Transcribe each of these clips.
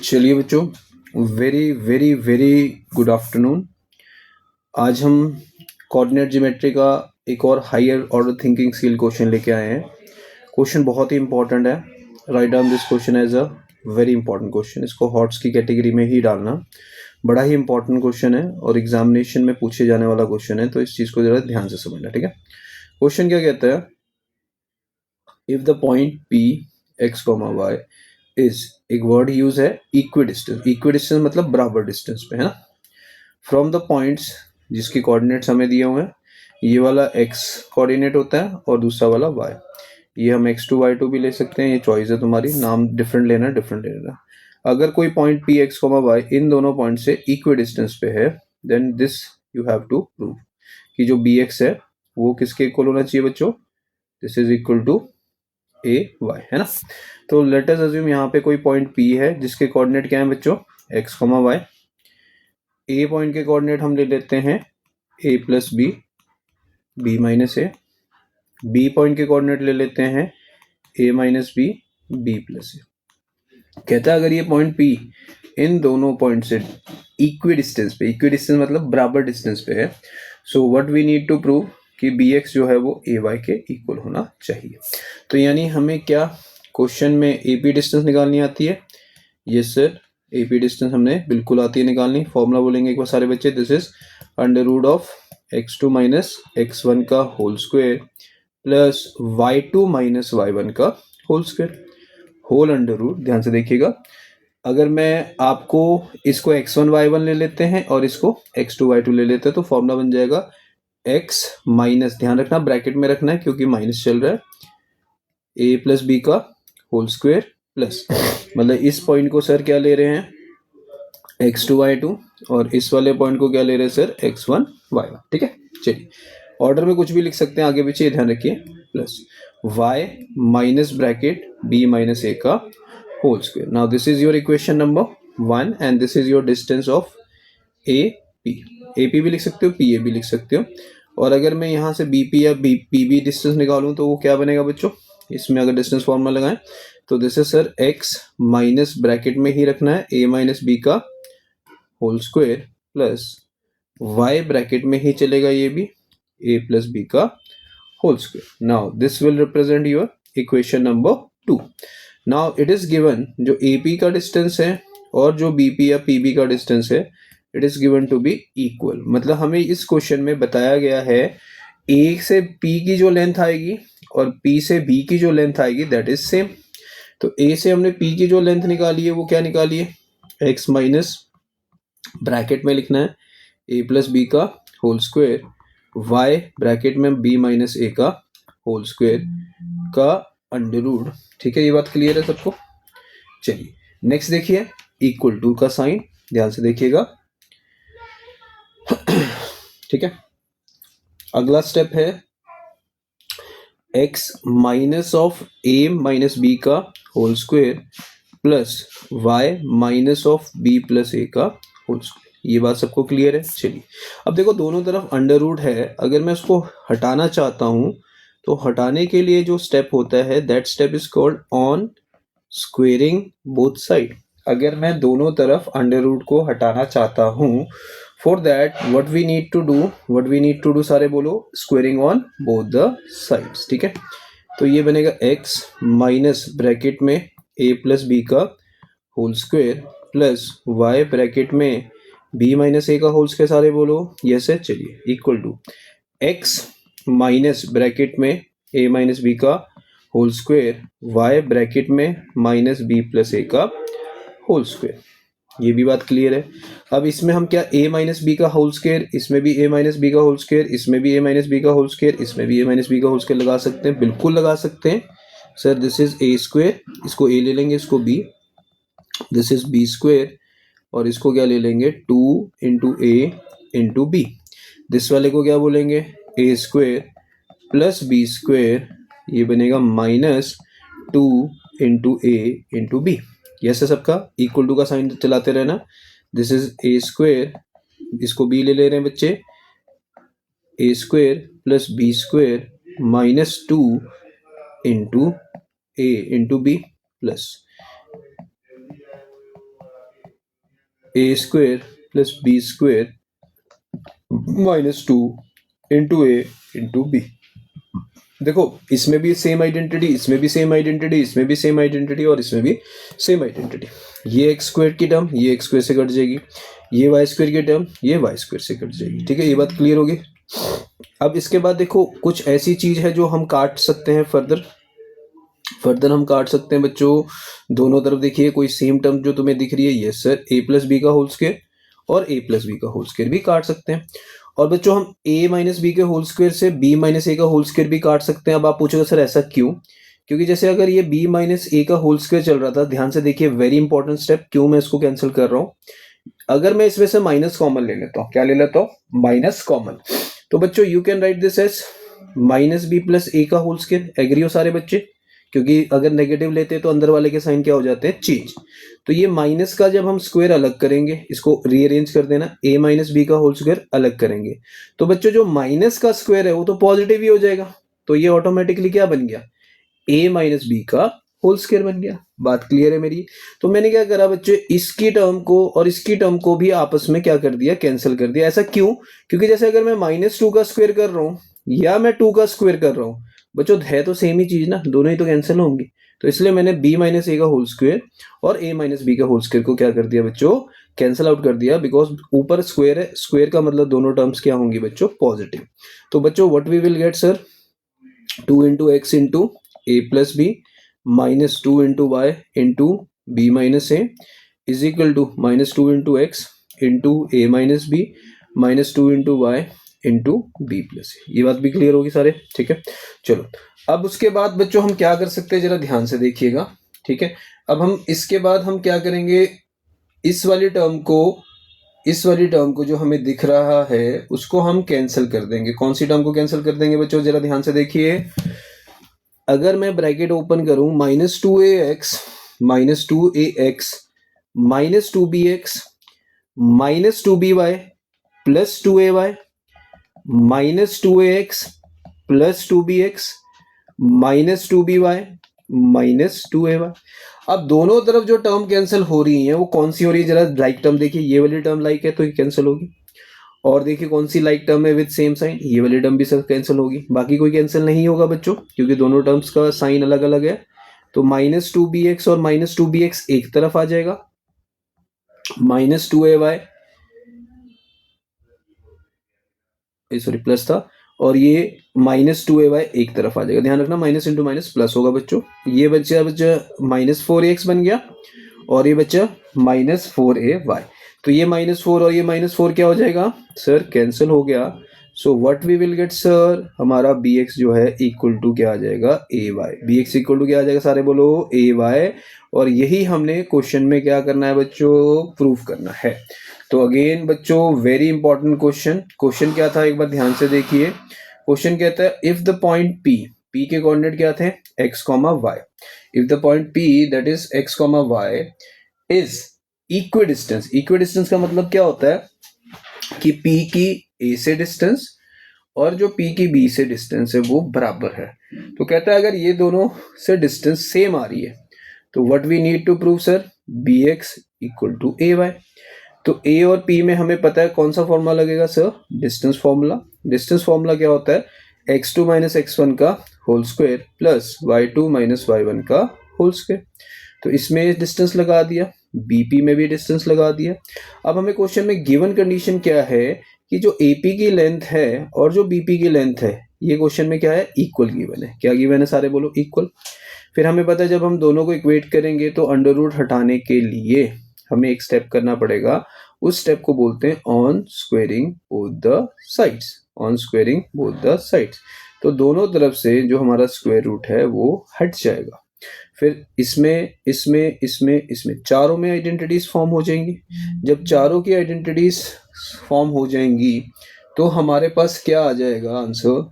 चलिए बच्चों, very very very good afternoon. आज हम कोऑर्डिनेट ज्योमेट्री का एक और higher order thinking skill question लेके आए हैं। क्वेश्चन बहुत ही इंपॉर्टेंट है। Right down this question as a very important question. इसको हॉट्स की कैटेगरी में ही डालना। बड़ा ही इंपॉर्टेंट क्वेश्चन है और एग्जामिनेशन में पूछे जाने वाला क्वेश्चन है, तो इस चीज को जरा ध्यान से समझना, ठीक है। क्वेश्चन क्या कहता है, if the point P X comma Y is, एक वर्ड यूज है इक्विडिस्टेंस। इक्विडिस्टेंस मतलब बराबर डिस्टेंस पे, है ना। फ्रॉम द पॉइंट्स जिसके कोऑर्डिनेट्स हमें दिए हुए हैं, ये वाला x कोऑर्डिनेट होता है और दूसरा वाला y। ये हम x2 y2 भी ले सकते हैं, ये चॉइस है तुम्हारी, नाम डिफरेंट लेना डिफरेंट लेना। अगर कोई point P X comma Y इन दोनों पॉइंट से इक्वी डिस्टेंस पे है, then this you have to prove कि जो बी एक्स है वो किसके इक्वल होना चाहिए बच्चों, this is equal to A Y, है ना। तो लेट अस अज्यूम यहाँ पे कोई पॉइंट P है जिसके कोऑर्डिनेट क्या है बच्चों, x comma Y. A point के कोऑर्डिनेट हम ले लेते हैं a plus B, B minus A. B point के कोऑर्डिनेट ले लेते हैं a minus B, B plus A. कहता है अगर ये पॉइंट P इन दोनों पॉइंट से इक्वी डिस्टेंस पे, इक्वी डिस्टेंस मतलब बराबर डिस्टेंस पे है, so what we need to prove कि bx जो है वो ay के इक्वल होना चाहिए। तो यानी हमें क्या क्वेश्चन में AP डिस्टेंस निकालनी आती है? यस सर, AP डिस्टेंस हमने बिल्कुल आती है निकालनी। फॉर्मूला बोलेंगे एक बार सारे बच्चे, this is under root of x2 minus x1 का whole square plus y2 minus y1 का whole square, whole under root. ध्यान से देखिएगा, अगर मैं आपको इसको x1 y1 ले लेते हैं और इसको x2 y2 ले लेते हैं तो फॉर्मूला बन जाएगा x माइनस, ध्यान रखना ब्रैकेट में रखना है क्योंकि माइनस चल रहा है, a प्लस बी का होल स्क्वायर प्लस, मतलब इस पॉइंट को सर क्या ले रहे हैं x2 y2 और इस वाले पॉइंट को क्या ले रहे हैं सर x1 y1, ठीक है। चलिए ऑर्डर में कुछ भी लिख सकते हैं आगे पीछे, ध्यान रखिए, plus y minus bracket b minus a का whole square. Now this is your equation number 1 and this is your distance of AP भी लिख सकते हो, PA भी लिख सकते हो। और अगर मैं यहाँ से BP या PB डिस्टेंस निकालूं तो वो क्या बनेगा बच्चों, इसमें अगर डिस्टेंस फॉर्मूला लगाएं तो this is sir x minus bracket में ही रखना है a माइनस बी का whole square plus y bracket में ही चलेगा ये भी a प्लस बी का whole square. Now this will represent your equation number 2। Now it is given जो AP का डिस्टेंस है और जो BP या PB का डिस्टेंस है, it is given to be equal. मतलब हमें इस क्वेश्चन में बताया गया है A से P की जो लेंथ आएगी और P से B की जो लेंथ आएगी दैट इज सेम। तो A से हमने P की जो लेंथ निकाली है वो क्या निकाली है, x माइनस ब्रैकेट में लिखना है a प्लस बी का होल स्क्वायर, y ब्रैकेट में b माइनस a का होल स्क्वायर का अंडर रूट, ठीक है। ये बात क्लियर है सबको। चलिए नेक्स्ट देखिए, इक्वल टू का साइन, ध्यान से देखिएगा, ठीक है। अगला स्टेप है x minus of a minus B का whole square plus y minus of b plus a का होल स्क्वायर। ये बात सबको क्लियर है। चलिए अब देखो दोनों तरफ अंडर रूट है, अगर मैं उसको हटाना चाहता हूं तो हटाने के लिए जो स्टेप होता है that step is called on squaring both side. अगर मैं दोनों तरफ अंडर रूट को हटाना चाहता हूं, for that what we need to do सारे बोलो, squaring on both the sides, ठीक है। तो ये बनेगा x माइनस ब्रैकेट में a प्लस बी का whole square plus y bracket में b माइनस a का होल स्क्वायर, सारे बोलो यस है। चलिए equal to x minus bracket में a माइनस बी का होल स्क्वायर, y ब्रैकेट में माइनस बी प्लस a का होल स्क्वायर। ये भी बात क्लियर है। अब इसमें हम क्या a माइनस बी का होल स्क्वायर, इसमें भी a माइनस बी का होल स्क्वायर, इसमें भी a माइनस बी का होल स्क्वायर, इसमें भी a माइनस बी का होल स्क्वायर लगा सकते हैं, बिल्कुल लगा सकते हैं sir. This is a square, इसको a ले लेंगे, इसको b, this is b square और इसको क्या ले लेंगे 2 into a into B. This वाले को क्या बोलेंगे a square plus b square, ये बनेगा minus 2 into a into B. Yes है सबका, इक्वल टू का साइन चलाते रहना। दिस इज a स्क्वायर, इसको b ले ले रहे हैं बच्चे, a square plus b square minus 2 into a into B plus A square plus B square minus 2 into A into B. देखो इसमें भी सेम आइडेंटिटी, इसमें भी सेम आइडेंटिटी, इसमें भी सेम आइडेंटिटी और इसमें भी सेम आइडेंटिटी। ये एक्स स्क्वायर की टर्म ये एक्स स्क्वायर से कट जाएगी, ये वाई स्क्वायर की टर्म ये वाई स्क्वायर से कट जाएगी। ठीक है, ये बात क्लियर होगी। अब इसके बाद देखो कुछ ऐसी चीज है जो हम काट सकते हैं फर्दर हम काट सकते हैं बच्चों। दोनों तरफ देखिए कोई सेम टर्म जो तुम्हें दिख रही है, यस सर, ए प्लस बी का होल स्क्वायर और ए प्लस बी का होल स्क्वायर भी काट सकते हैं। और बच्चों हम a माइनस बी के होल स्क्वायर से b माइनस ए का होल स्क्वायर भी काट सकते हैं। अब आप पूछोगे सर ऐसा क्यों? क्योंकि जैसे अगर ये b माइनस ए का होल स्क्वायर चल रहा था, ध्यान से देखिए, वेरी इंपॉर्टेंट स्टेप, क्यों मैं इसको कैंसिल कर रहा हूँ। अगर मैं इसमें से माइनस कॉमन ले लेता हूँ, क्या ले लेता हूँ? Minus common. तो बच्चों you can write this as minus B plus A का होल स्क्वायर। एग्री हो सारे बच्चे? क्योंकि अगर नेगेटिव लेते हैं तो अंदर वाले के साइन क्या हो जाते हैं? चेंज। तो ये माइनस का जब हम स्क्वायर अलग करेंगे, इसको रीअरेंज कर देना, a माइनस बी का होल स्क्वायर अलग करेंगे, तो बच्चों जो माइनस का स्क्वायर है वो तो पॉजिटिव ही हो जाएगा। तो ये ऑटोमेटिकली क्या बन गया? a माइनस बी का होल स्क्वायर बन गया। बात क्लियर है मेरी? तो मैंने क्या करा बच्चों, इसकी टर्म को और इसकी टर्म को भी आपस में क्या कर दिया? कैंसिल कर दिया। ऐसा क्यों? क्योंकि जैसे अगर मैं माइनस 2 का स्क्वायर कर रहा हूँ या मैं 2 का स्क्वायर कर रहा हूँ, बच्चों है तो सेम ही चीज ना, दोनों ही तो कैंसिल होंगी। तो इसलिए मैंने b माइनस ए का होल स्क्वायर और a माइनस बी का होल स्क्वायर को क्या कर दिया बच्चों? कैंसिल आउट कर दिया, बिकॉज ऊपर स्क्वायर है, स्क्वायर का मतलब दोनों टर्म्स क्या होंगी बच्चों? पॉजिटिव। तो बच्चों what we will get sir? 2 into X into A plus B minus 2 into Y into B minus A is equal to minus 2 into X into A minus B minus 2 into Y into B plus. ये बात भी clear होगी सारे? ठीक है, चलो अब उसके बाद बच्चों हम क्या कर सकते हैं, जरा ध्यान से देखिएगा। ठीक है, अब हम इसके बाद हम क्या करेंगे, इस वाली टर्म को जो हमें दिख रहा है उसको हम कैंसिल कर देंगे। कौन सी टर्म को कैंसिल कर देंगे बच्चों? जरा ध्यान से देखिए। अगर मैं ब्रैकेट ओपन करूं, minus 2ax minus 2ax minus 2bx minus 2by plus 2ay minus 2ax plus 2bx minus 2by minus 2ay। अब दोनों तरफ जो टर्म कैंसिल हो रही है वो कौन सी हो रही है? जरा लाइक टर्म देखिए, ये वाली टर्म लाइक है तो ये कैंसिल होगी। और देखिए कौन सी लाइक टर्म है विद सेम साइन, ये वाली टर्म भी सब कैंसिल होगी। बाकी कोई कैंसिल नहीं होगा बच्चों, क्योंकि दोनों टर्म्स का साइन अलग अलग है। तो माइनस 2bx और माइनस 2bx एक तरफ आ जाएगा, माइनस 2ay सॉरी प्लस था, और ये माइनस 2ay एक तरफ आ जाएगा। ध्यान रखना माइनस इंटू माइनस प्लस होगा बच्चों। ये बच्चा माइनस 4ax बन गया और ये बच्चा माइनस 4ay। तो ये माइनस 4 और ये माइनस 4 क्या हो जाएगा सर? कैंसिल हो गया। So what we will get sir? हमारा bx जो है इक्वल टू क्या आ जाएगा? ay। bx इक्वल टू क्या आ जाएगा? सारे बोलो ay। और यही हमने क्वेश्चन में क्या करना है बच्चों? प्रूफ करना है। तो अगेन बच्चों वेरी इंपॉर्टेंट क्वेश्चन क्या था एक बार ध्यान से देखिए। क्वेश्चन कहता है इफ द पॉइंट p के कोऑर्डिनेट क्या थे? x, y। If the point p that is x, y is equidistance का मतलब क्या होता है कि p की a से डिस्टेंस और जो p की b से डिस्टेंस है वो बराबर है। तो कहता है अगर ये दोनों से डिस्टेंस सेम आ रही है तो what we need to prove sir? bx equal to ay। तो a और p में हमें पता है कौन सा फॉर्मूला लगेगा सर? डिस्टेंस फॉर्मूला क्या होता है? x2 माइनस x1 का whole square plus y2 minus y1 का होल स्क्वायर। तो इसमें डिस्टेंस लगा दिया, bp में भी डिस्टेंस लगा दिया। अब हमें क्वेश्चन में गिवन कंडीशन क्या है कि जो AP की लेंथ है और जो BP की लेंथ है ये क्वेश्चन में क्या है? इक्वल गिवन है। क्या गिवन है सारे बोलो? इक्वल। फिर हमें पता है जब हम दोनों को इक्वेट करेंगे तो अंडर रूट हटाने के लिए हमें एक स्टेप करना पड़ेगा, उस स्टेप को बोलते हैं on squaring both the sides. तो दोनों तरफ से जो हमारा स्क्वायर रूट है वो हट जाएगा। फिर इसमें चारों में आइडेंटिटीज फॉर्म हो जाएंगी। जब चारों की आइडेंटिटीज फॉर्म हो जाएंगी तो हमारे पास क्या आ जाएगा आंसर?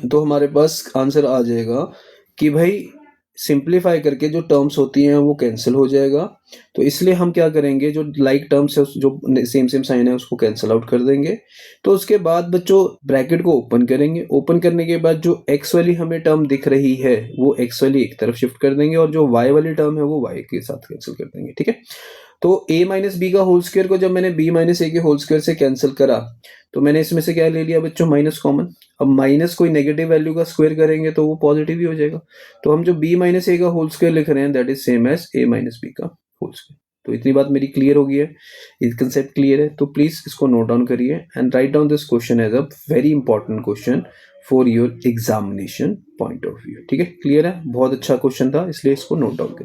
तो हमारे पास आंसर आ जाएगा कि भाई सिंप्लीफाई करके जो टर्म्स होती हैं वो कैंसिल हो जाएगा। तो इसलिए हम क्या करेंगे, जो लाइक टर्म्स है जो सेम साइन है उसको कैंसिल आउट कर देंगे। तो उसके बाद बच्चों ब्रैकेट को ओपन करेंगे, ओपन करने के बाद जो एक्स वाली हमें टर्म दिख रही है वो एक्स वाली एक तरफ शिफ्ट कर देंगे और जो वाई वाली टर्म है वो वाई के साथ कैंसिल कर देंगे। ठीक है, तो a माइनस बी का होल स्क्वायर को जब मैंने b माइनस ए के होल स्क्वायर से कैंसिल करा तो मैंने इसमें से क्या ले लिया बच्चों, माइनस कॉमन। अब माइनस कोई नेगेटिव वैल्यू का स्क्वायर करेंगे तो वो पॉजिटिव ही हो जाएगा। तो हम जो b माइनस ए का होल स्क्वायर लिख रहे हैं that is same as a minus B का होल स्क्वायर। तो इतनी बात मेरी क्लियर हो गई है, ये कंसेप्ट क्लियर है। तो प्लीज इसको नोट डाउन करिए and write down this question as a very important question for your examination point of view. ठीक है, क्लियर है, बहुत अच्छा क्वेश्चन था इसलिए इसको नोट डाउन करिए।